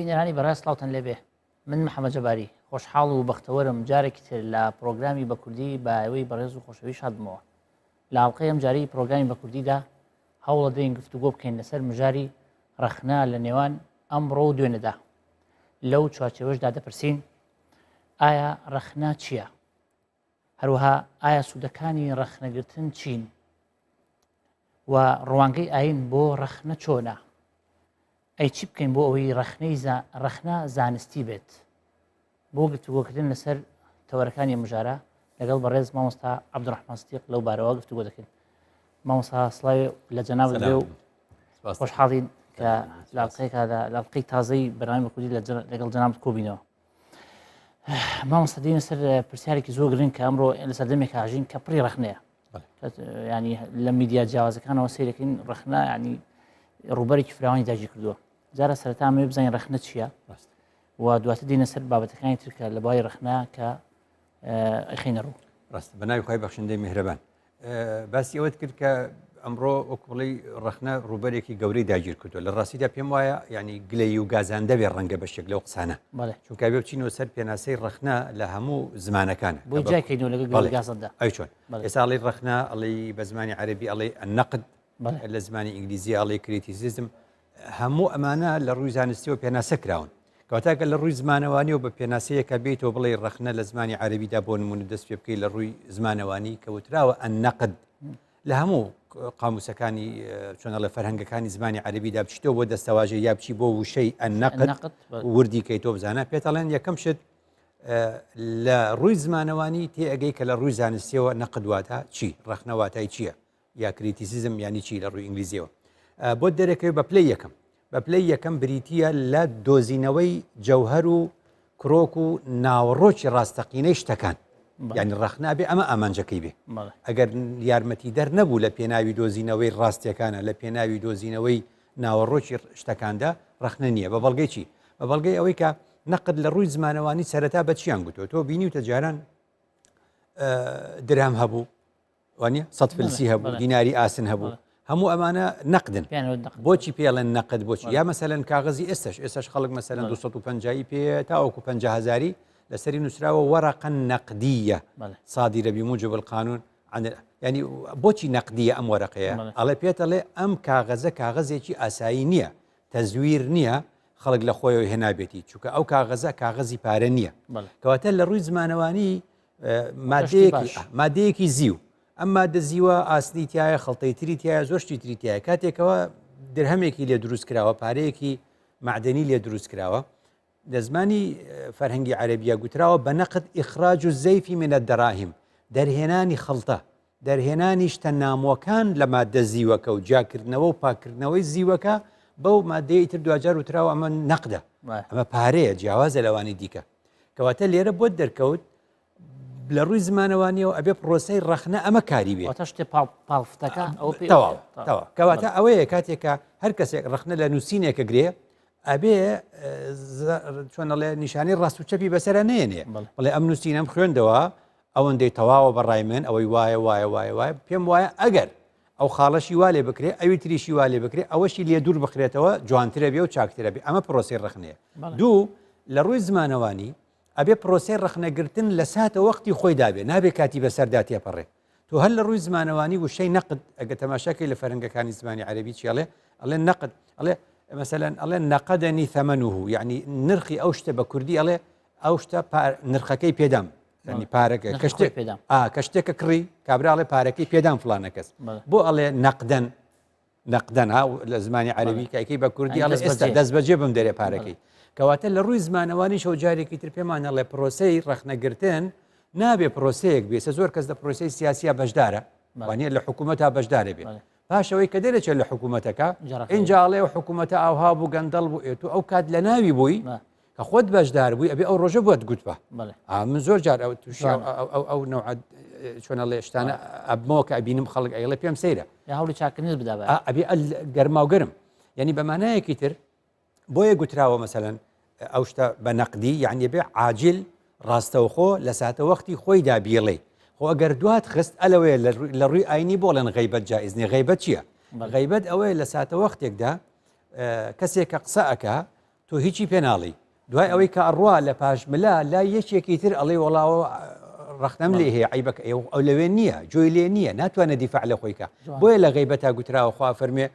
نێرانی بەڕاست سڵاوتان لێبێ من محەممەد جەباری خۆشحاڵ و بەختەوەرم جارێکی تر لە پرۆگرامی بە کوردی با ئەوەی بەڕێز و خۆشەوی شادمەوە لە ئاڵلقەی ئەم جاری پرۆگرامی بە کوردیدا هەوڵە دەین گفتوگۆ بکەین لەسەر مژاری ڕەخنا لە نێوان ئەمڕۆ و دوێنێدا لەو چوارچێوەشدا دەپرسین ئایا ڕەخنا چییە؟ هەروەها ئایا سوودەکانی ڕەخنەگرتن چین؟ و ڕوانگەی ئاین بۆ ڕەخنە چۆنە؟ ئەی چی بکەین بۆ ئەوەی ڕەخنا زانستی بێت؟ بۆ گفتوگۆکردن لەسەر تەوەرەکانی مژارە لەگەڵ بەڕێز مامۆستا عەبدوڕەحمان ستیق لەو بارەوە گفتوگۆ دەکەین. مامۆستا سڵاوی لە جەناب دەبێ و خۆشحاڵین کە لاڵقەی تازەی بەنامی بە کوردی لەگەڵ جەناب کۆبینەوە. مامۆستا دێنە سەر پرسیارێکی زۆر گرنگ کە ئەمڕۆ لەسەر دەمێک هاژین کە پڕی ڕەخنەیە. ینی لە میدیا جیاوازەکانەوە سیرەکەین ڕەخنا ینی ڕوبەرێکی فراوانی داگیر کردووە. جارە سەرەتا ئەمەوێ بزانین ڕەخنە چییە و دواتر دێنە سەر بابەتەکانی ترکە لە بای ڕەخنا کە ئەخینە ڕوو. ڕاست بەناوی خۆی بەخشندەی میهرەبان باسی ئەوەت کرد کە ئەمڕۆ وەکوڵی ڕەخنە ڕوبەرێکی گەورەی داگیر کردووە لە ڕاستیدا پێم وایە ینی گلەی و گازان دەبێ ڕەنگە بەشێک لەو قسانە چونکە بێ بچینەوە سەر پێناسەی ڕەخنە لە هەموو زمانەکانە بۆ جاکەینەوە لەگەڵ گازەندا. ئەی چۆن ئێستا ئەڵێ ڕەخنە ئەڵێ بە زمانی عەرەبی ئەڵێ نەقد لە زمانی ئینگلیزی ئەڵێ کریتیسیزم هەموو ئەمانە لە ڕووی زانستیەوە پێناسە کراون کەواتاکە لە ڕووی زمانەوانی و بە پێناسەیەکە بێتەوە بڵێ ڕەخنە لە زمانی عەرەبیدا بۆ نمونە دەست پێ بکەی لە ڕووی زمانەوانی کەوتراوە ئەنەقد لە هەموو قاموسەکانی چۆنەڵە فەرهەنگەکانی زمانی عەرەبیدا بچیتەوە بۆ دەستەواژە یا بچی بۆ وشەی ئەنەقد وردی کەی تۆ بزانە پێتەڵێن یەکەم شت لە ڕووی زمانەوانی تێئەگەی کە لە ڕووی زانستیەوە نەقد واتە چی ڕەخنە واتای چییە یا کریتیسیزم ینی چی لە ڕووی ئینگلیزیەوە بۆ دەرەکەوێت بە پلەی یەکەم بە پلەی یەکەم بریتیە لە دۆزینەوەی جەوهەر و کرۆک و ناوەڕۆکی ڕاستەقینەی شتەکان یعنی ڕەخنا بێ ئەمە ئامانجەکەی بێ ئەگەر یارمەتی دەر نەبوو لە پێناوی دۆزینەوەی ڕاستیەکانە لە پێناوی دۆزینەوەی ناوەڕۆکی شتەکاندا ڕەخنە نییە بە بەڵگەی چی بە بەڵگەی ئەوەی کە نەقد لە ڕووی زمانەوانی سەرەتا بە چیان گوتۆ تۆ بینی و تەجاران درام هەبوو وانە سەد فلسی هەبوو دیناری ئاسن هەبوو هەموو ئەمانە نەقدن بۆچی پێڵێن نەقد بۆچی یا مەسەلەن کاغەزی ئێستش خەڵک مەسەلەن 250 پێ تاوەکو 50000 لەسەری نووسراوە وەرەقەن نەقدیە صادرە بموجب القانون ینی بۆچی نەقدیە ئەم وەرەقەیە ئەڵێ پێتەڵێ ئەم کاغەزە کاغەزێکی ئاسایی نییە تەزویر نییە خەڵک لە خۆیەوە هێنابێتی چونکە ئەو کاغەزە کاغەزی پارە نییە کەواتە لە ڕووی زمانەوانی مادەیەکی زیو ئەم مادە زیوە ئاسنی تایە خەڵتەی تری تایە زۆر شتی تری تایە کاتێکەوە درهەمێکی لێ دروست کراوە پارەیەکی معدنی لێ دروست کراوە لە زمانی فەرهەنگی عەرەبیە گوتراوە بە نەقد ئیخراج و زەیفی منە دەراهم دەرهێنانی خەڵتە دەرهێنانی شتە نامۆکان لە مادە زیوەکە و جاکردنەوە و پاکردنەوەی زیوەکە بەو مادەی تر دوجار وتراوە ئەمە نەقدە ئەمە پارەیە جیاوازە لەوانی دیکە کەواتە لێرە بۆ دەرکەوت لە ڕووی زمانەوانیەوە ئەبێ پرۆسەی ڕەخنە ئەمە کاری بێت کەواتە ئەوەیە کاتێکە هەر کەسێک ڕەخنە لە نووسینێکە گرێ ئەبێ چۆنەڵێ نیشانی ڕاست و چەپی بەسەرە نێنێ بڵێ ئەم نووسینەم خوێندەوە ئەوەندەی تەواوە بەڕای من ئەوەی وایە پێم وایە ئەگەر ئەو خاڵەشی وا لێ بکرێ ئەوی تریشی وا لێ بکرێ ئەوەشی لێ دوور بخرێتەوە جوانترە بێ و چاکترە بێ ئەمە پرۆسی ڕەخنەیە دوو لە ڕووی زمانەوانی ئەبێ پرۆسی ڕەخنەگرتن لە ساتە وەختی خۆی دابێ نابێ کاتی بەسەردا تێپەڕێ تۆ هەر لە ڕووی زمانەوانی وشەی نەقد ئەگە تەماشاکەی لە فەرهەنگەکانی زمانی عەرەبی چیڵێ ئەڵێ نەقد ئەڵێ مثلەن ئەڵێ نەقەدەنی ثەمەنوه یعنی نرخی ئەو شتە بە کوردی ئەڵێ ئەو شتە نرخەکەی پێدام ینی پارەکە کە شتێکە کڕی کابراڵێ پارەکەی پێدام فلانە کەس بۆ ئەڵێ نەقدەن ها لە زمانی عەرەبی کایکەی بە کوردی ئەڵێ ئێستا دەست بەجێ بم دەرێ پارەکەی کەواتە لە ڕووی زمانەوانی شەو جارێکی تر پێمانە لێ پرۆسەی ڕەخنەگرتن نابێ پرۆسەیەک بێ زۆر کەس لە پرۆسەی سیاسیە بەشدارە وانە لە حکوومەتە بەشدارە بێ پاشەوەی کە دەرەچێت لە حکوومەتەکە ئینجاڵێ و حکوومەتە ئاوها بوو گەندەڵ بوو ئێت و ئەو کات لە ناوی بووی کە خۆت بەشدار بووی ئەبێ ئەو ڕۆژە بۆت گوتبە من زۆر جار ئەو نەوع چۆنەڵێ شتانە ئەبمەوە کە ئەبینم خەڵک ئەیڵێ پێم سەیرە هەوڵی چاکردنت بدا ئەبێ گەرما و گەرم یعنی بەمانایەکی تر بۆیە گوتراوە مەسەلەن ئەو شتە بە نەقدی یعنی بێ عاجل ڕاستەوخۆ لە ساتە وەختی خۆی دابیڵێ خۆ ئەگەر دوات خست ئەلەوەیە لە ڕووی ئاینی بۆڵێن غەیبەت جائزنی غەیبەت چییە؟ غەیبەت ئەوەیە لە ساتە وەختێکدا کەسێکە قسە ئەکا تۆ هیچی پێناڵی دوای ئەوەی کە ئەڕوا لە پاشملا لا یەکێکی تر ئەڵێ وەڵاوە ڕختەم لێ هەیە عیبەکە ئەو لەوێ نییە جۆی لێ نییە ناتوانێت دیفاع لە خۆیکە بۆیە لە غیبەتا گوتراوە خوا فەرمێ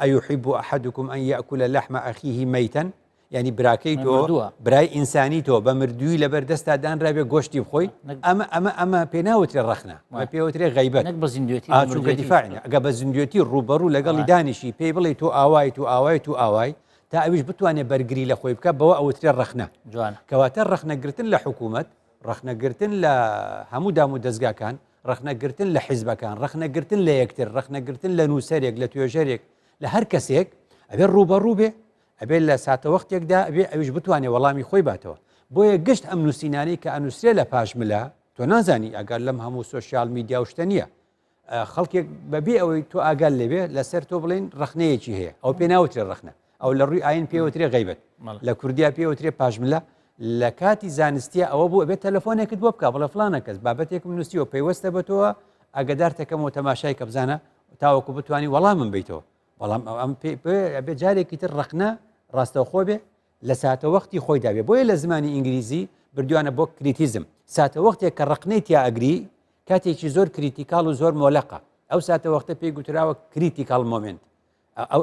ئەیحب ئەحدکم ئەن یەأکل لەحم ئەخیه مەیتەن یعنی براکەی تۆ برای ئینسانی تۆ بە مردووی لەبەر دەستا دانرابێ گۆشتی بخۆی ئەمە پێ ناوترێ ڕخنە ئەمە پێوترێ غیبەت چونکە دیفاعینە ئەگە بە زیندوێتی ڕوبەڕوو لەگەڵی دانیشی پێی بڵێ تۆ ئاوای تو ئاوای تو ئاوای تا ئەویش بتوانێت بەرگری لە خۆی بکە بەوە ئەوترێ ڕخنە کەواتە ڕخنەگرتن لە حکوومەت ڕخنەگرتن لە هەموو دام و دەستگاکان ڕخنەگرتن لە حیزبەکان ڕخنەگرتن لە یەکتر ڕخنەگرتن لە نووسەرێک لە توێژەرێک لە هەر کەسێک ئەبێ ڕوبەڕوو بێ ئەبێ لە ساتە وەختێکدا ئەبێ ئەویش بتوانێت وەڵامی خۆی باتەوە بۆیە گشت ئەم نووسینانەی کە ئەنووسێ لە پاشملا تۆ نازانی ئەگەر لەم هەموو سۆشیال میدیا شتە نییە خەڵکێک بەبێ ئەوەی تۆ ئاگال لێبێ لەسەر تۆ بڵێن ڕخنەیەکی هەیە ئەو پێ ناوترێ ڕخنە ئەو لە ڕووی ئاین پێوترێ غیبەت لە کوردیا پێوترێ پاشملا لە کاتی زانستیە ئەوە بوو ئەبێت تەلەفۆنێکت بۆ بکە بڵە فلانە کەس بابەتێکم نووسیەوە پەیوەستە بە تۆوە ئەگەدارتەکەمەوە تەماشای کە بزانە تاوەکو بتوانانی وەڵامم بیتەوە بەڵام ئەم ئەبێ جارێکی تر ڕخنە ڕاستەوخۆ بێ لە ساتە وەختی خۆی دابێ بۆیە لە زمانی ئینگلیزی بردوانە بۆ کریتیزم ساتە وەختێک کە ڕقنەی تیا ئەگری کاتێکی زۆر کریتیکال و زۆر مۆلەقە ئەو ساتە وەختە پێی گوتراوە کریتیکال مۆمنت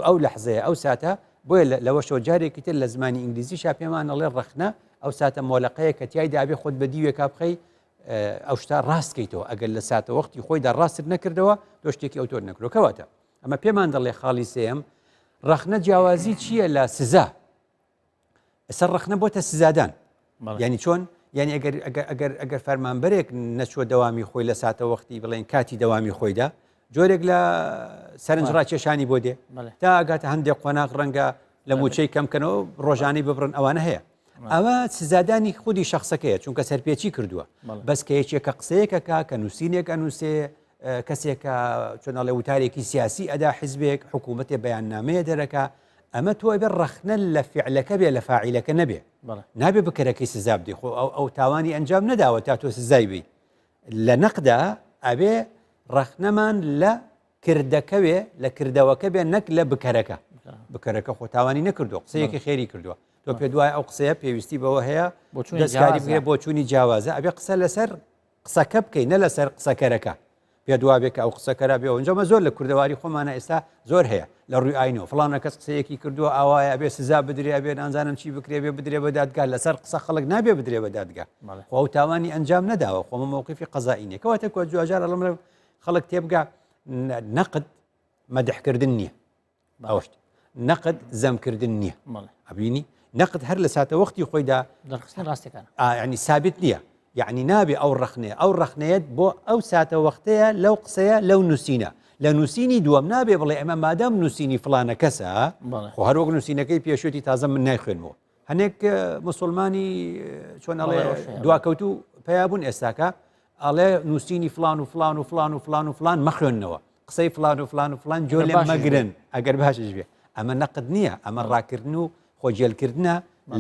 ئەو لەحزەیە ئەو ساتە بۆیە لەوە شۆ جارێکی تر لە زمانی ئینگلیزی شاپێمان ئەڵێ ڕخنە ئەو ساتە مۆلەقەیە کە تیای دابێ خۆت بە دیوێکا بخەی ئەو شتا ڕاستکەیتەوە ئەگەر لە ساتە وەختی خۆیدا ڕاستت نەکردەوە تۆ شتێکی ئەو تۆر نەکرۆ کەواتە ئەمە پێمان دەڵێ خاڵی سێم ڕخنە جیاوازی چییە لە سزا ئەسەر ڕخنە بۆتە سزادان ینی چۆن یعنی ئەگەر فەرمانبەرێک نەچوە دەوامی خۆی لە ساتە وەختی بڵێن کاتی دەوامی خۆیدا جۆرێک لە سەرنجڕاکێشانی بۆ دێ تا ئەگاتە هەندێک قۆناغ ڕەنگە لە موچەی کەمکەنەوە ڕۆژانەی ببڕن ئەوانە هەیە ئەوە سزادانی خودی شخصەکەیە چونکە سەرپێچی کردووە بەس کە یەکێکە قسەیەکەکە کە نووسینێک ئەنووسێ کەسێکە چۆنەڵێ وتارێکی سیاسی ئەدا حیزبێک حکوومەتێ بەیاننامەیە دەرەکە ئەمە تۆ بێ ڕخنە لە فعلەکە بێ لە فاعیلەکە نەبێ نابێ بکەرەکەی سزا بدی خۆ ئەو تاوانی ئەنجام نەداوە تا تۆ سزای بی لە نەقدا ئەبێ ڕخنەمان لە کردەکەوێ لە کردەوەکە بێ نەک لە بکەرەکە خۆ تاوانی نەکردو قسەیەکی خێری کردووە تۆ پێ دوای ئەو قسەیە پێویستی بەوە هەیە دەستکاری بێ بۆ چوونی جیاوازە ئەبێ قسە لەسەر قسەکە بکەی نە لەسەر قسەکەرەکە پێ دوا بێت کە ئەو قسەکەرا بێ ئەوجەمە زۆر لە کوردەواری خۆمانە ئێستا زۆر هەیە لە ڕووی ئاینەوە فڵانە کەس قسەیەکی کردووە ئاوایە ئەبێ سزا بدرێ ئەبێ نانزانم چی بکرێ بێ بدرێ بە دادگا لەسەر قسە خەڵک نابێ بدرێ بە دادگا خۆ ئەو تاوانی ئەنجام نەداوە خۆمە مووقفی قەزائینێ کەواتە کۆ جوجار ئەڵەم خەڵک تێبگا نەقد مەدحکردن نییە ئەوشت نەقد زەمکردن نییە ئەبینی نەقد هەر لە ساتە وەختی خۆیدا ڕاستەکان ینی سابت نییە یعنی نابێ ئەو ڕخنێ ئەو ڕخنەیەت بۆ ئەو ساتە وەختەیە لەو قسەیە لەو نووسینە لە نووسینی دووەم نابێ بڵێ ئەمە مادام نووسینی فلانە کەسە خۆ هەروەک نووسینەکەی پێشوتی تازە من نایخوێنەوە هەنێک مسلمانی چۆن ئەڵێ دواکەوتو پێیابوون ئێستاکە ئەڵێ نووسینی فلان و فلان و فلان و فلان و فلان مەخوێنەوە قسەی فلان و فلان و فلان جۆ لێ مەگرن ئەگەر باشش بێ ئەمە نەقد نییە ئەمە ڕاکردن و خۆجێلکردنە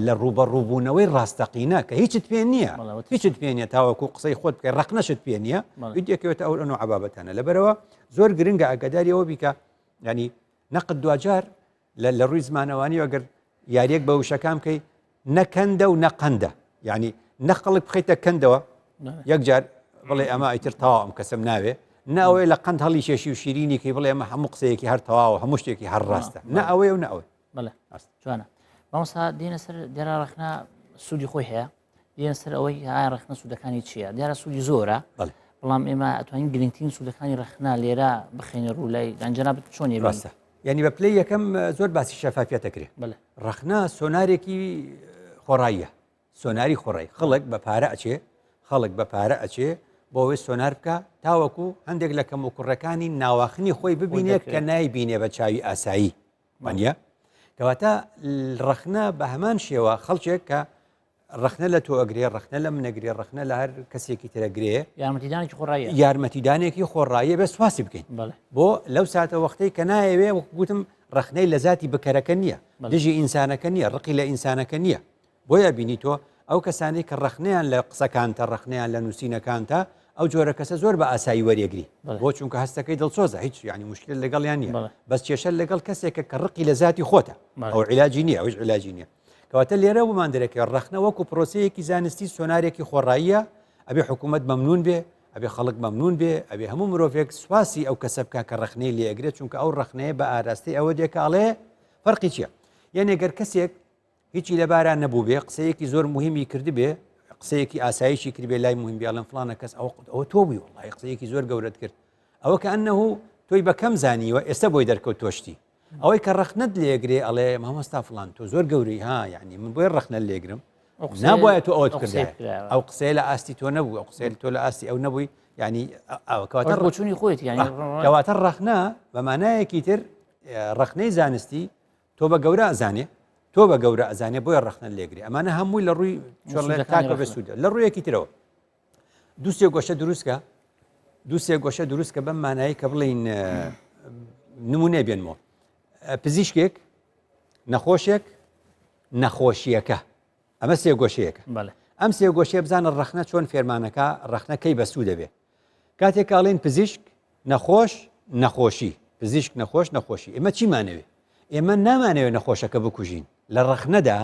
لە ڕوبەڕووبوونەوەی ڕاستەقینە کە هیچت پێ نییە هیچت پێ نیە تاوەکو قسەی خۆت بکە ڕقنەشت پێ نییە یەکەوێتە ئەو ئەنو عبابەتانە لەبەرەوە زۆر گرنگە ئەگەداریەوە بیکە ینی نەقد دوجار لە ڕووی زمانەوانی ئەگەر یاریەک بە وشەکان بکەی نەکەندە و نەقەندە یعنی نەقڵک بخیتە کەندەوە یەکجار بڵێ ئەمە ئیتر تەواو ئەم کەسم ناوێ ناوەی لە قەند هەڵی شێشی و شیرینی کەی بڵێ ئەمە هەموو قسەیەکی هەر تەواوە هەموو شتێکی هەر ڕاستە نە ئەوەی و نەوەی بڵێ جوانە مامۆستا دێنە سەر دیارە ڕخنا سوودی خۆی هەیە دێنە سەر ئەوەی ئایا ڕخنە سوودەکانی چییە دیارە سوودی زۆرە بەڵام ئێمە ئەتوانین گرنگترین سوودەکانی ڕخنا لێرە بخینە ڕوولای جەنابەت چۆنی ڕاستە یعنی بە پلەی یەکەم زۆر باسی شەفافیت دەکرێت ڕخنا سۆنارێکی خۆڕاییە سۆناری خۆڕایی خەڵک بە پارە ئەچێ خەڵک بە پارە ئەچێ بۆ ئەوەی سۆنار بکە تاوەکو هەندێک لە کەم و کوڕەکانی ناواخنی خۆی ببینێت کە نایبینێ بە چاوی ئاسایی وانە کەواتە ڕخنە بە هەمان شێوە خەڵکێک کە ڕخنە لە تۆ ئەگرێ ڕخنە لە منەگرێ ڕخنە لە هەر کەسێکی ترەگرێ یارمەتیدانێکی خۆڕاییە بە سواسی بکەین بۆ لەو ساتە وەختەی کە نایەوێ گوتم ڕخنەی لە ذاتی بکەرەکە نییە دژی ئینسانەکە نییە ڕقی لە ئینسانەکە نییە بۆیە بینی تۆ ئەو کەسانی کە ڕخنیان لە قسەکانتە ڕخنیان لە نووسینەکانتە ئەو جۆرە کەسە زۆر بە ئاسایی وەرێگری بۆ چونکە هەستەکەی دڵسۆزە هیچ ینی مشکل لەگەڵیان نییە بەس کێشە لەگەڵ کەسێکە کە ڕقی لە ذاتی خۆتە ئەو عیلاجی نییە ئەوش عیلاجی نییە کەواتە لێرە ومان دەرەکە ڕخنە وەکو پرۆسەیەکی زانستی سۆنارێکی خۆڕاییە ئەبێ حکوومەت مەمنون بێ ئەبێ خەڵک مەمنون بێ ئەبێ هەموو مرۆڤێک سواسی ئەو کەسە بکە کە ڕخنەی لێگرێت چونکە ئەو ڕخنەیە بە ئاراستی ئەوە دێکاڵێ فەرقی چییە؟ یعنی ئەگەر کەسێک هیچی لەباران نەبوو بێ قسەیەکی زۆر مهمی کردی بێ قسەیەکی ئاسایشی کردبێ لای مهم بیاڵم فلانە کەس ئەوە تۆ بووی وڵی قسەیەکی زۆر گەورەت کرد ئەوە کە ئەنەه تۆی بەکەم زانیوە ئێستا بۆی دەرکەوت تۆشتی ئەوەی کە ڕخنت لێگرێ ئەڵێ مامۆستا فلان تۆ زۆر گەوری ها یعنی من بۆی ڕخنە لێگرم نابایە تۆ ئەوت کردە ئەو قسەیە لە ئاستی تۆ نەبوو ئەو قسەیە تۆ لە ئاستی ئەو نەبووی ینی ئەوکەواتەڕۆچوونی خۆیت کەواتە ڕخنە بەمانایەکی تر ڕخنەی زانستی تۆ بە گەورە ئەزانێ تۆ بە گەورە ئەزانێ بۆیە ڕخنە لێگری ئەمانە هەمووی لە ڕووی کاکە بەسوودە لە ڕوویەکی ترەوە دووسێ گۆشە دروستکە دووسێ گۆشە دروستکە بەم مانایی کە بڵین نمونێ بێنمەوە پزیشکێک نەخۆشێک نەخۆشیەکە ئەمە سێ گۆشەیەکە ئەم سێ گۆشەیە بزانە ڕخنە چۆن فێرمانەکە ڕخنەکەی بەسوود دەبێ کاتێک کاڵین پزیشک نەخۆش نەخۆشی پزیشک نەخۆش نەخۆشی ئێمە چیمانەوێ ئێمە نامانەوێت نەخۆشەکە بکوژین لە ڕخنەدا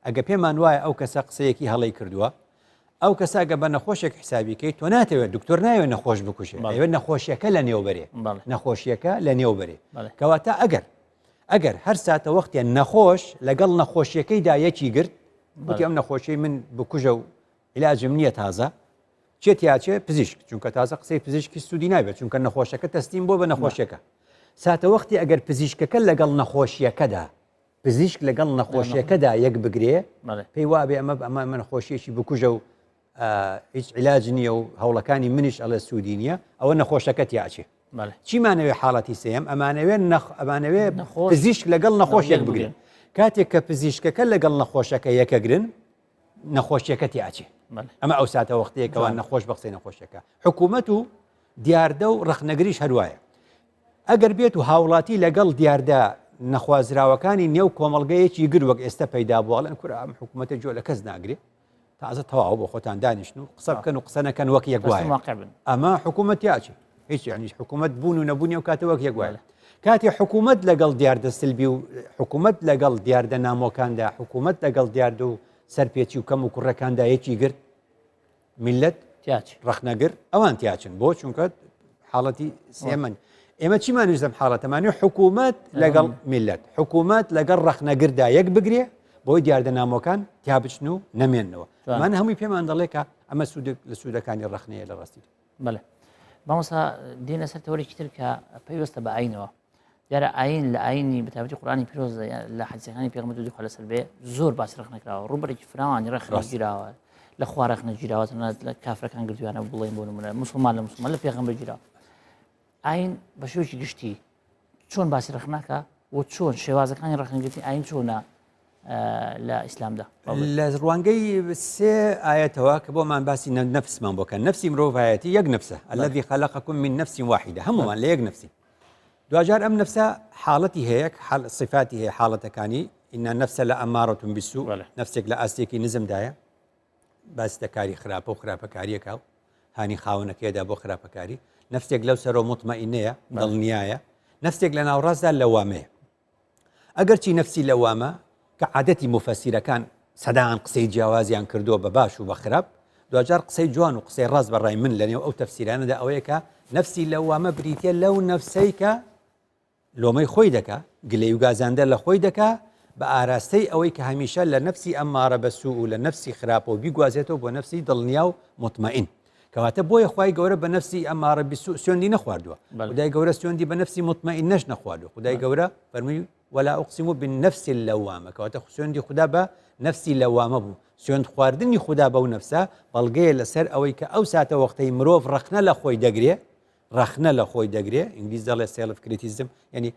ئەگە پێمان وایە ئەو کەسە قسەیەکی هەڵی کردووە ئەو کەساگە بە نەخۆشێک حسابیکەی تۆ ناتەوێت دکتۆر ناوێت نەخۆش بکوشێت ئەوێت نەخۆشیەکە لە نێوبەرێ نەخۆشیەکە لە نێوبەرێ کەواتە ئەگەر هەر ساتە وەختێ نەخۆش لەگەڵ نەخۆشیەکەیدا یەکی گرت وتی ئەم نەخۆشی من بکوژە و علاجم نییە تازە چێتیاچێ پزیشک چونکە تازە قسەی پزیشکی سوودی نابێت چونکە نەخۆشەکە تەستیم بۆ بە نەخۆشیەکە ساتە وەختی ئەگەر پزیشکەکە لەگەڵ نەخۆشیەکەدا پزیشک لەگەڵ نەخۆشیەکەدا یەک بگرێ پێی وابێ ئەمە نەخۆشیێکی بکوژە و هیچ علاج نییە و هەوڵەکانی منیش ئەڵێ سوودی نییە ئەوە نەخۆشەکە تیاچێ چیمانەوێ حاڵەتی سێم ئەمانەوێت پزیشک لەگەڵ نەخۆشیەک بگرێن کاتێک کە پزیشکەکە لەگەڵ نەخۆشەکە یەکەگرن نەخۆشیەکە تیاچێ ئەمە ئەو ساتە وەختەیەکەوە نەخۆش بە قسەی نەخۆشیەکە حکوومەت و دیاردە و ڕخنەگریش هەروایە ئەگەر بێت و هاوڵاتی لەگەڵ دیاردە نەخوازراوەکانی نێو کۆمەڵگەیەکی گر وەک ئێستا پەیدا بووڵەن کورە ئەم حکوومەتە جۆ لە کەس ناگرێت تازە تەواو بۆ خۆتان دانیشتن و قسە بکەن و قسە نەکەن وەک یەک وایە ئەمە حکوومەت یاچی هیچ یعنی حکوومەت بوون و نەبوونی و کاتە وەک یەک وایە کاتی حکوومەت لەگەڵ دیاردە سلبی و حکوومەت لەگەڵ دیاردە نامۆکاندا حکوومەت لەگەڵ دیاردە و سەرپێچی و کەم و کوڕەکاندا یەکی گرت میلەت ڕخنەگر ئەوان تیاچن بۆ چونکە حاڵەتی سێمن ئێمە چیمان ویستم حاڵەتەمانی حکوومەت لەگەڵ میلەت حکوومەت لەگەڵ ڕخنەگردا یەک بگرێ بۆی دیاردە نامۆکان تیا بچن و نەمێننەوە من هەمووی پێمان دەڵێکە ئەمە لە سوودەکانی ڕخنەیە لە ڕاستی بەڵێ مامۆستا دێنە سەر تەوەرێکی تر کە پێویستە بە ئاینەوە دیارە ئاین لە ئاینی بەتابەتی قورآنی پیرۆز لە حەدیثەکانی پێغەمبەر دوودی خوا لەسەر بێ زۆر باسی ڕخنەکراوە ڕوبەرێکی فراوانی ڕخنەگیراوە لە خوا ڕخنەگیراوە لە کافرەکان گردویانە بڵێن بۆ نمونە مسلمان لە مسلمان لە پێغەمبەر گیراوە ئاین بە شێوەیەکی گشتی چۆن باسی ڕخنەکە و چۆن شێوازەکانی ڕخنەگرتنی ئاین چۆنە لە ئیسلامدا لە ڕوانگەی سێ ئاەتەوە کە بۆمان باسی نەفسمان بۆکە نفسی مرۆڤایەتی یەک نفسە الذي خلقكم من نفس واحدة هەمومان لە یەک نفسی دوجار ئەم نفسە حاڵەتی هەیە صفاتی هەیە حاڵەتەکانی ئینە نفسە لە ئەمارەتون بالسوء نفسێک لە ئاستێکی نزمدایە باسی دەکاری خراپە و خراپەکاریەکە و هانی خاونەکەیدا بۆ خراپەکاری نفسێک لەو سەرۆ مطمئینەیە دڵنیایە نفسێک لە ناوڕاستدا لەوامەیە ئەگەرچی نفسی لەوامە کە عادەتی مفەسیرەکان سەدان قسەی جیاوازیان کردووە بە باش و بە خراپ دوجار قسەی جوان و قسەی ڕاست بەڕای من لەنێو ئەو تەفسیرانەدا ئەوەیە کە نفسی لەوامە بریتە لەو نفسەی کە لۆمەی خۆی دەکا گلەی و گازاندە لە خۆی دەکا بە ئاراستەی ئەوەی کە هەمیشە لە نفسی ئەمارە بەسوء و لە نفسی خراپە و بیگوازێتەوە بۆ نفسی دڵنیا و مطمئین کەواتە بۆیە خوای گەورە بە نفسی ئەمارە بسوء سوێندی نەخواردووە خدای گەورە سوێندی بە نفسی مطمئین نەش نەخواردووە خدای گەورە فەرمووی ولا أقسم بالنفس اللوامة كواتا سوێندی خدا بە نفسی لەوامە بوو سوێند خواردنی خدا بەو نفسە بەڵگەیە لەسەر ئەوەی کە ئەو ساتە وەختەی مرۆڤ ڕخنە لە خۆی دەگرێ ڕخنە لە خۆی دەگرێ ئینگلیز دەڵێ سێلف کریتیزم یعنی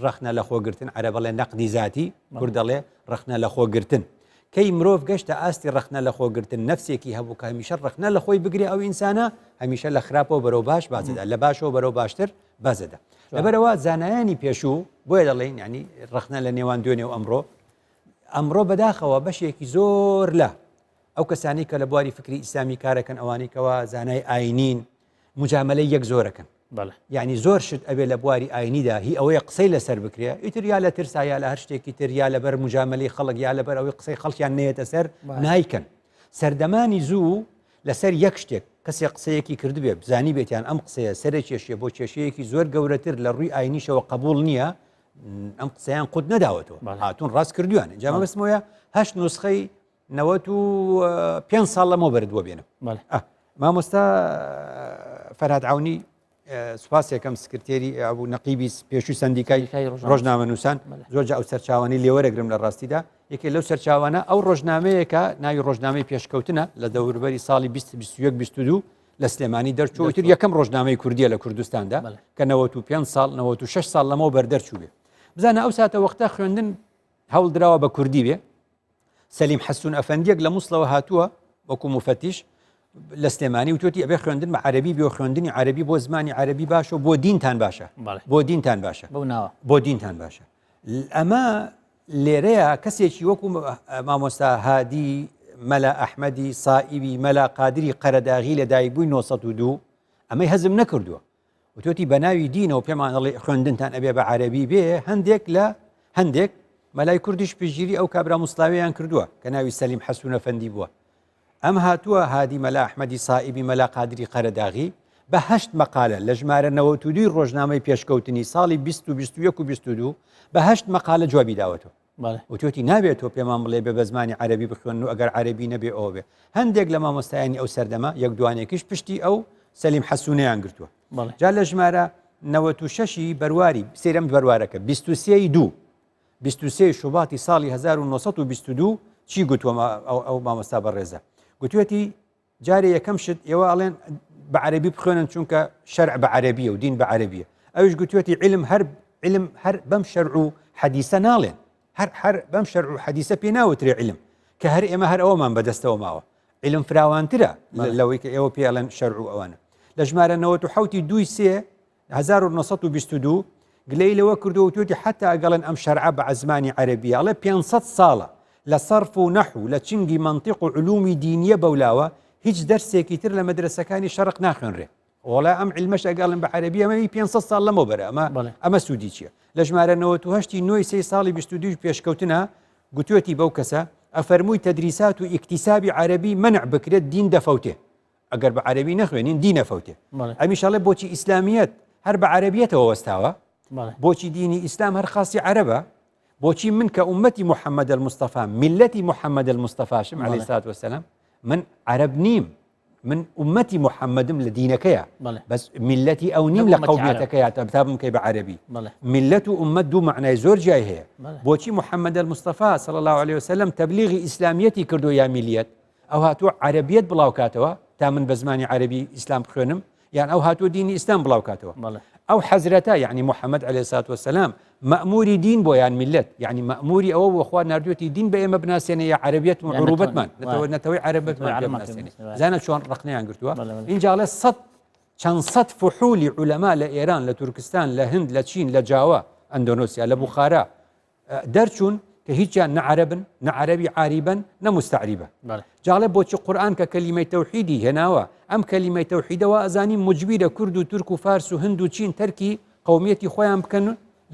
ڕخنە لە خۆگرتن عەرەب بەڵێ نەقدی ذاتی کورد دەڵێ ڕخنە لە خۆگرتن کەی مرۆڤ گەشتە ئاستی ڕخنە لە خۆگرتن نفسێکی هەبوو کە هەمیشە ڕخنە لە خۆی بگرێ ئەو ئینسانە هەمیشە لە خراپەوە بەرەو باش بازەدا لە باشەوە بەرەو باشتر بازەدا لەبەرەوە زانایانی پێشوو بۆیە دەڵێن ینی ڕخنە لە نێوان دوێنێ و ئەمڕۆ بەداخەوە بەشێکی زۆر لە ئەو کەسانی کە لە بواری فکری ئیسلامی کارەکەن ئەوانەی کەوا زانای ئاینین مجاملەی یەک زۆرەکەن یعنی زۆر شت ئەبێ لە بواری ئاینیدا هی ئەوەیە قسەی لەسەر بکرێ ئیتر یا لە ترسا یا لە هەر شتێکی تر یا لەبەر مجاملەی خەڵک یا لەبەر ئەوەی قسەی خەڵکیان نێتە سەر نایکەن سەردەمانی زوو لەسەر یەک شتێک کەسێک قسەیەکی کردبێ بزانی بێتیان ئەم قسەیە سەرە کێشیە بۆ کێشەیەکی زۆر گەورەتر لە ڕووی ئاینیشەوە قبول نییە ئەم قسەیان قوت نەداوەتەوە هاتوون ڕاست کردویانە جامە بەسمەوەیە 8 نوسخەی 95 ساڵ لەمەوە بەردووە بێنم مامۆستا فەرهاد عەونی سوپاس یەکەم سکرتێری ئەبوو نەقیبی پێشووی سەندیکای ڕۆژنامە نووسان زۆر ئەو سەرچاوانی لێوەرەگرم لە ڕاستیدا یەکێ لەو سەرچاوانە ئەو ڕۆژنامەیەکە ناوی ڕۆژنامەی پێشکەوتنە لە دەوروبەری ساڵی 2021-22 لە سلێمانی دەرچووتر یەکەم ڕۆژنامەی کوردیە لە کوردستاندا کە 95 ساڵ 96 ساڵ لەمەوە بەردەرچوو بێ بزانە ئەو ساتە وەختە خوێندن هەوڵ درراوە بە کوردی بێ سەلیم حەسوون ئەفەندیەک لە مووسڵەوە هاتووە وەکو مفەتیش لە سلێمانی وتوتی ئەبێ خوێندن بە عەرەبی بێ خوێندنی عەرەبی بۆ زمانی عەرەبی باشە بۆ دینتان باشە بۆ دینتان باشە بۆ دینتان باشە ئەمە لێرەیە کەسێکی وەکو مامۆستا هادی مەلا ئەحمەدی سائیبی مەلا قادری قەرەداغی لە دایکبووی 1902 ئەمەی هەزم نەکردووە وتوتی بە ناوی دینەوە پێمان دەڵێ خوێندنتان ئەبێ بە عەرەبی بێ هەندێک مەلای کوردیش پشگیری ئەو کابرا موسڵاویان کردووە کە ناوی سەلیم حەسوون ئەفەندی بووە ئەم هاتووە هادی مەلا ئەحمەدی سائیبی مەلا قادری قەرەداغی بە 8 مەقالە لە ژمارە 92 ڕۆژنامەی پێشکەوتنی ساڵی 2021 و 22 بە 8 مەقالە جوابی داوەتەوە وتوتی نابێتەوە پێمان بڵێ بێ بە زمانی عەرەبی بخوێن و ئەگەر عەرەبی نەبێ ئەوە بێ هەندێک لە مامۆستایانی ئەو سەردەما یەک دوانێکیش پشتی ئەو سەلیم حەسوونەیان گرتووە جا لە ژمارە 96 بەرواری سێرەم بەروارەکە 23 شوباتی ساڵی 1922 چی گوتووە ئەو مامۆستا بەڕێزە گوتوێتی جارێ یەکەم شت ئێوە ئەڵێن بە عەرەبی بخوێنن چونکە شەرع بە عەرەبیە و دین بە عەرەبیە ئەوش گوتوێتی علم هەر بەم شەرع و حەدیسە ناڵێن هەر بەم شەرع و حەدیسە پێ ناوترێ علم کە هەر ئێمە هەر ئەوەمان بەدەستەوە ماوە علم فراوانترە لەوەی کە ئێوە پێڵێن شەرع و ئەوانە لە ژمارە 97 1922 گلەی لەوە کردو وتوتی حتا ئەگەڵن ئەم شەرعە بە عزمانی عەرەبیە ئەڵێ 500 ساڵە لە سەرف و نەحو لە چنگی منطق و علومی دینیە بەولاوە هیچ دەرسێکی تر لە مەدرسەکانی شەرق ناخوێنرێ وڵا ئەم علمەش ئەگەڵن بە عەرەبی ئەمەوی 500 ساڵ لەمەوە بەرە ئەمە سوودی چییە لە ژمارە 98 نۆی 3 ساڵی 22 پێشکەوتنە گوتوێتی بەو کەسە ئەفەرمووی تەدریسات و ئیکتیسابی عەرەبی منع بکرێت دین دەفەوتێ ئەگەر بە عەرەبی نەخوێنین دین نەفەوتێ ئەمیشەڵێ بۆچی ئیسلامیەت هەر بە عەرەبیەتەوە وەستاوە بۆچی دینی ئیسلام هەر خاصی عەرەبە بۆچی من کە ئومەتی محەممەد المستەفا میلەتی محەممەد المستەفاشم عەلەیهی السەلات وەسەلام من عەرەب نیم من ئومەتی محەممەدم لە دینەکەیە بەس میلەتی ئەو نیم لە قەومیەتەکەیە تا بتابم کەی بە عەرەبی میلەت و ئومەت دوو معنای زۆر جای هەیە بۆچی محەممەد المستەفا صلی الله عليه وسلم تەبلیغی ئیسلامیەتی کردو یا میلیەت ئەو هاتووە عەرەبیەت بڵاو کاتەوە تا من بە زمانی عەرەبی ئیسلام بخوێنم یان ئەو هاتووە دینی ئیسلام بڵاو کاتەوە ئەو حەزرەتە یعنی محەممەد عەلەیهی السەلات وەسەلام مەأموری دین بۆ یان میلەت یعنی مەأموری ئەوە بۆ خوا ناردوێتی دین بە ئێمە بناسێنە یا عەرەبیەت و عروبەتمان نەتەوەی عەرەبەتمان بناسێنێ زانە چۆن ڕقنەیان گرتووە اینجاڵێ چەند سەد فحولی عولەما لە ئێران لە تورکستان لە هند لە چین لە جاوا ئەندۆنۆسیا لە بوخارا دەرچوون کە هیچیان نەعەرەبن نەعەرەبی عاریبن نەمستەعریبە جاڵێ بۆچی قورئان کە کەلیمەی تەوحیدی هێناوە ئەم کەلیمەی تەوحیدەوە ئەزانی مجبیرە کورد و تورک و فارس و هند و چین تەرکی قەومیەتی خۆیان بکەن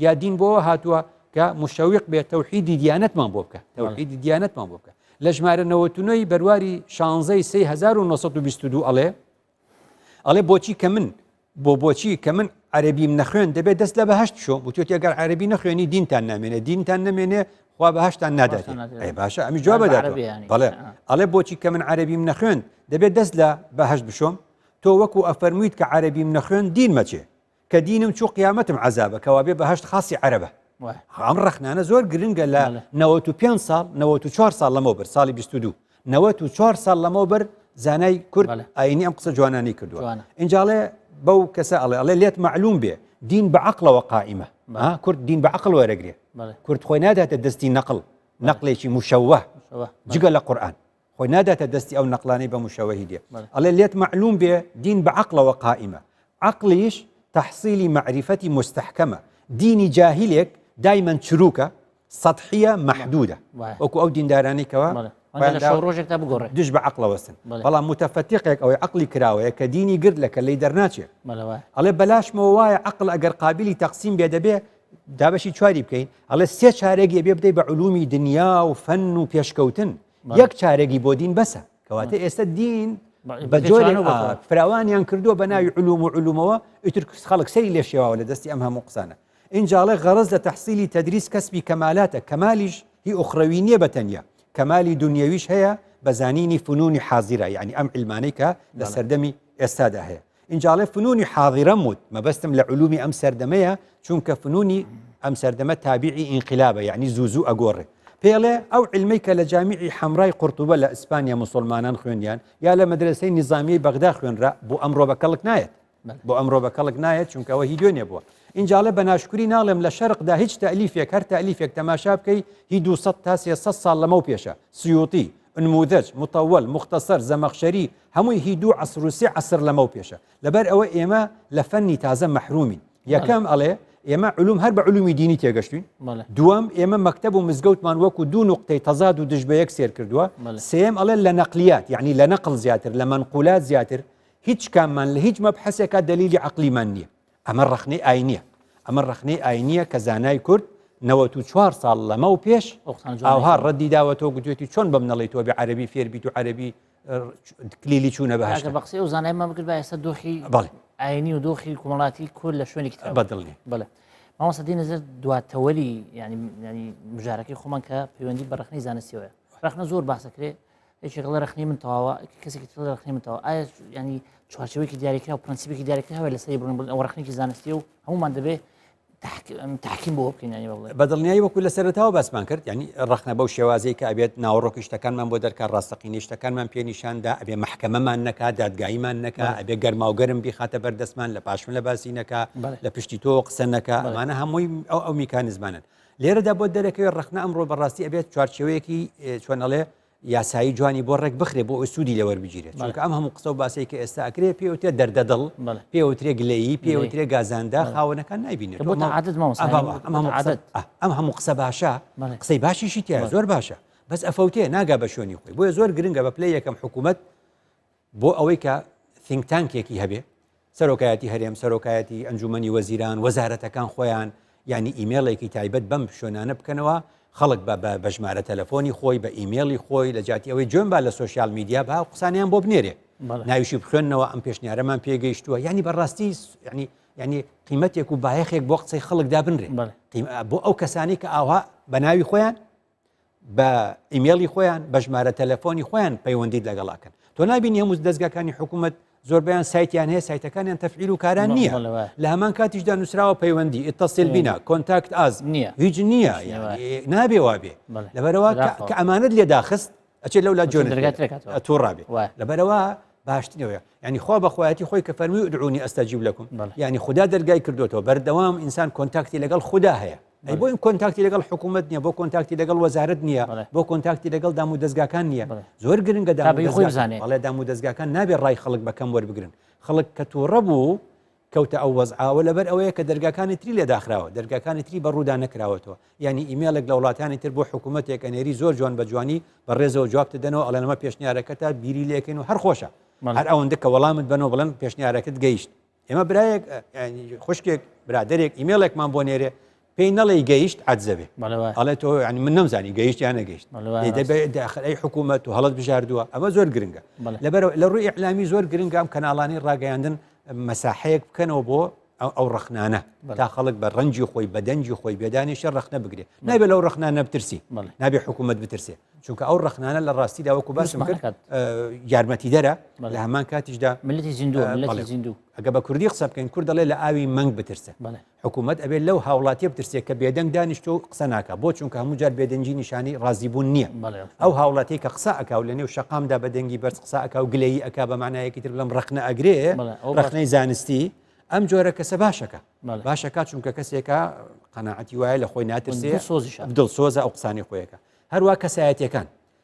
یا دین بۆەوە هاتووە کە مشەویق بێت تەوحیدی دیانەتمان بۆ بکە تەوحیدی دیانەتمان بۆ بکە لە ژمارە 99 بەرواری 16 1922 ئەڵێ بۆچی کە من عەرەبیم نەخوێن دەبێت دەست لە بەهەشت شۆ بوتوێتی ئەگەر عەرەبی نەخوێنی دینتان نامێنێ دینتان نەمێنێ خوا بەهەشتان ناداتێ باشە ئەمی جواب بداتەوە بەڵێ ئەڵێ بۆچی کە من عەرەبیم نەخوێن دەبێت دەست لە بەهەشت بشۆم تۆ وەکو ئەفەرموویت کە عەرەبیم نەخوێن دین مەچێ کە دینم چوو قیامەتم عەزابە کەوا بێ بەهەشت خاصی عەرەبە ئەم ڕەخنانە زۆر گرنگە لە 95 ساڵ 94 ساڵ لەمەوە بەر ساڵی 22 94 ساڵ لەمەوە بەر زانای کورد ئاینی ئەم قسە جوانانی کردووە اینجاڵێ بەو کەسە ئەڵێ لێت معلوم بێ دین بە عەقڵەوە قائیمە کورد دین بە عەقڵ وەرەگرێ کورد خۆی ناداتە دەستی نەقڵێکی مشەوه جگە لە قورئان خۆی ناداتە دەستی ئەو نەقلانەی بە مشەوەهی دێ ئەڵێ لێت معلوم بێ دین بە عەقڵەوە قائیمە عەقلیش تحصیلی معرفەتی مستحکەمە دینی جاهلێک دایمەن چروکە سەطحیە مەحدودە وەکو ئەو دیندارانەی کەوە لە شەو ڕۆژێکتا بگۆڕێ دوش بە عقلەوەستن بەڵام متەفەتیقێک ئەوەی عقلی کراوەیە کە دینی گرت لە کە لی دەرناچێت ئەڵێ بەلاشمەوە وایە عقل ئەگەر قابلی تەقسیم بێ دەبێ دابەشی چواری بکەین ئەڵێ سێ چارێکی بێ بدەی بە علومی دنیا و فەن و پێشکەوتن یەک چارێکی بۆ دین بەسە کەواتە ئێستا دین بە جۆرێک فراوانیان کردووە بە ناوی علوم و علومەوە ئیتر خەڵک سەری لێ شێواوە لە دەستی ئەم هەموو قسانە اینجاڵێ غەرز لە تەحسیلی تەدریس کەسبی کەمالاتە کەمالیش هی ئوخرەوی نییە بەتەنیا کەمالی دنیاویش هەیە بە زانینی فنونی حاضرە یعنی ئەم علمانەی کە لە سەردەمی ئێستادا هەیە اینجاڵێ فنونی حاضرە موت مەبەستم لە علومی ئەم سەردەمەیە چونکە فنونی ئەم سەردەمە تابعی ئینقلابە یعنی زوو ئەگۆڕێ پێڵێ ئەو علمەی کە لە جامیعی حەمرای قورتوبە لە ئیسپانیا مسلمانان خوێندیان یا لە مەدرسەی نظامیەی بەغدا خوێنرا بۆ ئەمڕۆ بە کەڵک نایەت بۆ ئەمڕۆ بە کەڵک نایەت چونکە ئەوە هی دوێنێ بووە اینجاڵێ بە ناشکری ناڵێم لە شەرقدا هیچ تەلیفێک هەر تەلیفێک تەماشا بکەی هی 200 تا 300 ساڵ لەمەو پێشە سیوطی نموذج مطول مختصر زەمەخشەری هەمووی هی 2 عەسر و 3 عەسر لەمەو پێشە لەبەر ئەوە ئێمە لە فەنی تازە مەحرومین یەکەم ئەڵێ ئێمە علوم هەر بە علومی دینی تێگەشتوین دووەم ئێمە مەکتەب و مزگەوتمان وەکو دوو نقطەی تەزاد و دژ بە یەک سێر کردووە سێم ئەڵێ لە نەقلیات یعنی لە نەقل زیاتر لە منقولات زیاتر هیچ کاممان لە هیچ مەبحەسێکا دەلیلی عەقلیمان نییە ئەمە ڕەخنەی ئاینیە ئەمە ڕەخنەی ئاینیە کە زانای کورد 94 ساڵ لەمە و پێش ئاوها ڕەدی داوەتەوە گوتوێتی چۆن بەم نەڵی تۆ بێ عەرەبی فێربیت و عەرەبی کلیلی چوونە بەهەشت بە قسەی و زانایمان بکرد بە ئێستا دۆخی ئاینی و دۆخی کۆمەڵاتی کورد لە شوێنێکی بەدڵنی بڵێ مامۆستا دێ نەزەر دواتەوەری ینی مژارەکەی خۆمان کە پەیوەندی بە ڕەخنەی زانستیەوەیە ڕەخنە زۆر باسەکرێ هیچێک لە ڕەخنەی من تەواوە کەسێکی تر لە ڕەخنەی من تەواوە ئایا ینی چوارچەوەیەکی دیاریکرا و پرەنسیپێکی دیاریکرا هەوێ لەسەری بڕن ئەو ڕەخنێکی زانستی و هەمومان دەبێ تحکیم بۆ بکەین ینی بڵێ بەدڵنیایی وەکو لە سەرەتاوە باسمان کرد ینی ڕەخنە بەو شێوازەی کە ئەبێت ناوەڕۆکی شتەکانمان بۆ دەرکات ڕاستەقینەی شتەکانمان پێنیشاندا ئەبێ محکەمەمان نەکات دادگاییمان نەکا ئەبێ گەرما و گەرم بیخاتە بەردەستمان لە پاشمن لە باسی نەکا لە پشتی تۆ قسە نەکا ئەمانە هەمووی ئەو میکانیزمانن لێرەدا بۆ دەرەکەوێت ڕەخنە ئەمڕۆ بەڕاستی ئەبێت چوارچێوەیەکی چۆنەڵێ یاسایی جوانی بۆ ڕێک بخرێ بۆ ئەسوودی لەوەربگیرێت چونکە ئەم هەموو قسە و باسی کە ئێستا ئەکرێ پێوتێ دەردەدڵ پێوترێ گلەیی پێوترێ گازاندا خاوەنەکان نایبینێت ئەم هەموو قسە باشە قسەی باشیشی تیا زۆر باشە بەس ئەفەوتێ ناگا بە شوێنی خۆی بۆیە زۆر گرنگە بە پلەی یەکەم حکوومەت بۆ ئەوەی کە تینگتانکێکی هەبێ سەرۆکایەتی هەرێم سەرۆکایەتی ئەنجومەنی وەزیران وەزارەتەکان خۆیان ینی ئیمێڵێکی تایبەت بەم شوێنانە بکەنەوە خەڵک بە ژمارە تەلەفۆنی خۆی بە ئیمێڵی خۆی لە جاتی ئەوەی جۆن با لە سوۆسیال میدیا بە قسانیان بۆ بنێرێ ناویشی بخوێنەوە ئەم پێشنیارەمان پێگەیشتووە ینی بەڕاستی ینی قیمەتێک و بایەخێک بۆ قسەی خەڵکدا بنرێ بۆ ئەو کەسانی کە ئاوا بە ناوی خۆیان بە ئیمێڵی خۆیان بە ژمارە تەلەفۆنی خۆیان پەیوەندیت لەگەڵاکەن تۆ نبینی هەموو دەستگاکانی حکوومەت زۆربیان سایتیان هەیە سایتەکانیان تەفعیل و کاران نییە لە هەمان کاتیشدا نووسراوە پەیوەندی ئیتەسیل بینا کۆنتاکت ئاز نییە هیچ نییە نابێ وابێ لەبەرەوە کە ئەمانەت لێ داخست ئەچێت لەو لا جۆن تووڕابێ لەبەرەوە باشترەوەی ینی خوا بەخوایەتی خۆی کە فەرمی ودعونی ئەستەجیب لەکم ینی خوددا دەرگای کردوێتەوە بەردەوام ئینسان کۆنتاکتی لەگەڵ خوددا هەیە ئەی بۆ این کۆنتاکتی لەگەڵ حکوومەت نییە بۆ کۆنتاکتی لەگەڵ وەزارەت نییە بۆ کۆنتاکتی لەگەڵ دام و دەستگاکان نییە زۆر گرنگە بەڵێ دام و دەستگاکان نابێ ڕای خەڵک بەکەم وەربگرن خەڵک کە تووڕە بوو کەوتە ئەو وەزعاوە لەبەر ئەوەیە کە دەرگاکانی تری لێ داخراوە دەرگاکانی تری بە ڕوودا نەکراوەتەوە ینی ئیمێلێک لە وڵاتانی تر بۆ حکوومەتێک ئەنێری زۆر جوان بە جوانی بە ڕێزەوە جواب دەنەوە ئەڵێنەمە پێشنیارەکەتە بیری لێکەین و هەر خۆشە هەر ئەوەندە کە وەڵامت بنەوە بڵێن پێشنیارەکەت گەیشت ئێمە برایەک خوشکێک برادێک ئیمێلێکمان بۆ نێرێ پێی نەڵی گەیشت عەجزەبێ ئەڵێ تۆ ینی من نەمزانی گەیشت یان نەگەیشت داخلەی حکوومەت و هەڵت بژاردووە ئەمە زۆر گرنگە لەبەر لە ڕووی ئیعلامی زۆر گرنگە ئەم کەناڵانی ڕاگەیاندن مەساحەیەک بکەنەوە بۆ ئەو ڕەخنانە تا خەڵک بە ڕەنجی خۆی بە دەنجی خۆی بێدانیشە ڕەخنە بگرێ نابێ لەو ڕەخنانە بترسی نابێ حکوومەت بترسێ چونکە ئەو ڕەخنانە لە ڕاستیدا وەکو باسم کرد یارمەتی دەرە لە هەمان کاتیشدا ملەتی زیندوو ئەگە بە کوردی قسە بکەین کورد دەڵێ لە ئاوی مەنگ بترسێ حکوومەت ئەبێت لەو هاوڵاتیە بترسێت کە بێدەنگ دانیشتۆ قسە ناکە بۆ چونکە هەموو جار بێدەنجی نیشانی ڕازیبوون نییە ئەو هاوڵاتی کە قسە ئەکاو لە نێو شەقامدا بەدەنگی بەرز قسە ئەکا و گلەیی ئەکا بە معنایەکی تر بڵم ڕەخنە ئەگرێ ڕەخنەی زانستی ئەم جۆرە کەسە باشەکە باشەکە چونکە کەسێکە قەناعەتی وایە لە خۆی ناترسێ دڵسۆزە ئەو قسانی خۆیەکە هەروە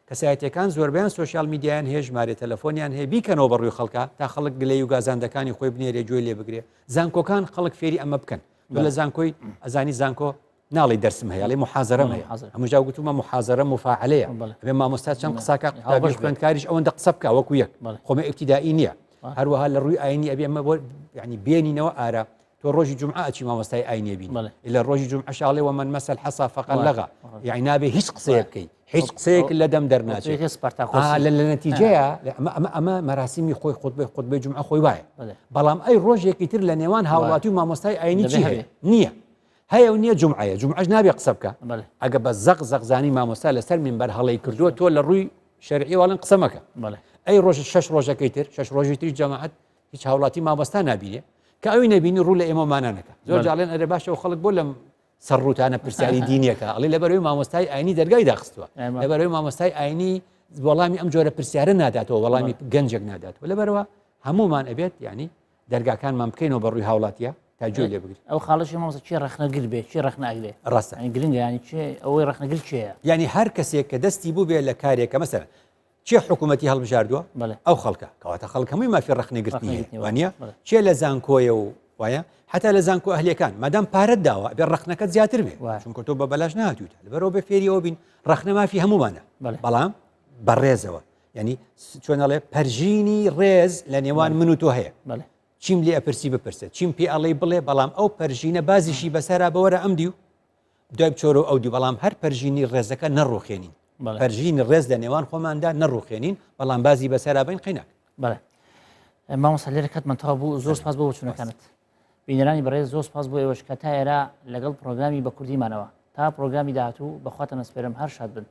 کەسایەتیەکان زۆربیان سوۆسیال میدیایان هەیە ژمارە تەلەفۆنیان هەیە بیکەنەوە بەڕووی خەڵکە تا خەڵک گلەی و گازاندەکانی خۆی بنێرێ گوێی لێ بگرێ زانکۆکان خەڵک فێری ئەمە بکەن لە زانکۆی ئەزانی زانکۆ ناڵی دەرسم هەیە لێ محازرەم هەیە هەموو جا گوتومە محازرە مفاعلەیە بێ مامۆستا چەند قساکە قوتابی خوێندکاریش ئەوەندە قسە بکە وەکو یەک خۆمە ئیبتیدایی نییە هەروەها لە ڕووی ئاینی ئەبێ ئەمە ینی بێنینەوە ئارە تۆ ڕۆژی جمعە ئەچی مامۆستای ئاینیە بینی لە ڕۆژی جمعە شاڵێ ومن مەسەل حەسا فەقەد لەغا یعنی نابێ هیچ قسەیە بکەی هیچ قسەیەک لە دەم دەرناچێت لە نەتیجەیە ئەمە مەراسیمی خۆی خۆتبەی جمعە خۆی وایە بەڵام ئەی ڕۆژێکی تر لە نێوان هاوڵاتی و مامۆستای ئاینی چی هەیە نییە هەیە و نییە جمعەیە جمعەش نابێ قسە بکە ئەگە بە زەقزانی مامۆستا لەسەر منبەر هەڵەی کردووە تۆ لە ڕووی شەرعی واڵن قسە مەکە ئەی ڕۆژ 6 ڕۆژەکەی تر 6 ڕۆژی تری جەماعەت هیچ هاوڵاتی مامۆستا نبینێ کە ئەوی نبینی ڕوو لە ئێمەمانانەکە زۆر جاڵێن ئەرێ باشەوە خەڵک بۆ لەم سەرڕوتانە پرسیاری دینیەکە ئەڵێ لەبەرەوەی مامۆستای ئاینی دەرگای داخستووە لەبەرەوەی مامۆستای ئاینی وەڵامی ئەم جۆرە پرسیارە ناداتەوە وەڵامی گەنجێک ناداتەوە لەبەرەوە هەمومان ئەبێت ینی دەرگاکانمان بکەینەوە بە ڕووی هاوڵاتیە تا جوێ لێ بگرین ئەو خاڵشی مامۆستا چی ڕەخنەگر بێ چی ڕەخناگرێ ڕاستە گرنگە ینی چێ ئەوەی ڕەخنەگر چیە ینی هەر کەسێک کە دەستی بوو بێ لە کارێکە مەسەرە چێ حکوومەتی هەڵبژاردووە ئەو خەڵکە کەواتە خەڵک هەمووی مافی ڕەخنەگرتنی وانە چێ لە زانکۆیە و وایە حتا لە زانکۆ ئەهلەکان مادام پارەت داوە بێ ڕەخنەکەت زیاتر بێ چونکە تۆ بە بەلاش نهاتوویتە لەبەرەوە بە فێریەوە بین ڕەخنە مافی هەمومانە بەڵام بەڕێزەوە ینی چۆنەڵێ پەرژینی ڕێز لە نێوان من و تۆ هەیە چیم لێ ئەپرسی بپرسێت چیم پێ ئەڵێ بڵێ بەڵام ئەو پەرژینە بازیشی بەسەرا بەوەرە ئەم دی و دوای بچۆرە ئەو دی بەڵام هەر پەرژینی ڕێزەکە نەڕوخێنین پەرژینی ڕێز لە نێوان خۆماندا نەڕوخێنین بەڵام بازی بەسەرا بین قیناک بەڵێ مامۆستا لێرە کەتمەتەوا بوو زۆر سپاس بۆ چونەکانت بینەرانی بەڕێز زۆر سپاس بۆ ئێوەش کە تا ئێرە لەگەڵ پرۆگرامی بە کوردیمانەوە تا پرۆگرامی داهاتوو بەخواتە نەسپێرم هەر شاد بن.